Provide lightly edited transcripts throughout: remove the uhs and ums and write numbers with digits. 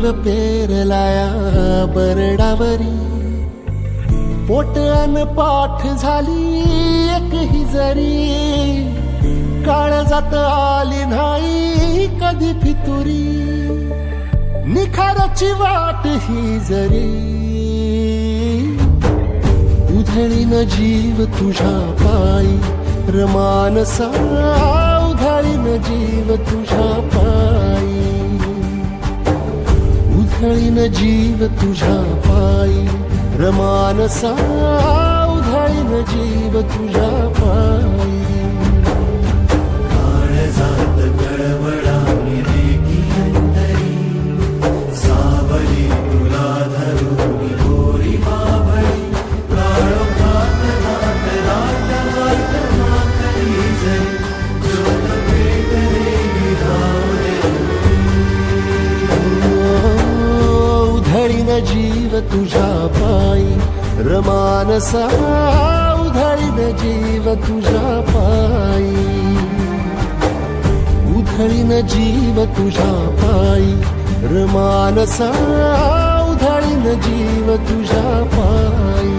जीव पेरलाया बरडावरी, पोट अन पाठ झाली एक ही जरी, काळजात आली नाही कधी फितुरी, निखाराची वाट ही जरी, उधळीन जीव तुझ्या पायी रमानसा, उधळीन जीव तुझ्या पायी, उधळीन जीव तुझ्या पायी रमानसा, उधळीन जीव तुझ्या पायी. काळजात गडबडानी रेगी अंतरी, सावली तुला धरून गोरी बाभळी, काळोखात नाट नाट नाट माखली जरी, ज्योत पेटलेली धावले. उधळीन जीव तुझ्या पायी रमानसा, उधळीन जीव तुझ्या पायी, उधळीन जीव तुझ्या पायी रमानसा, उधळीन जीव तुझ्या पायी.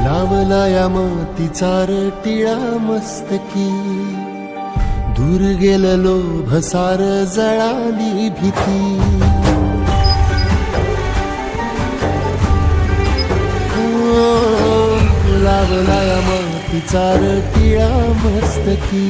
लावलाया मोतीचा टिळा मस्तकी, दूर गेलं लोभ सार जळाली भीती, लावलाया मोतीचा टिळा मस्तकी,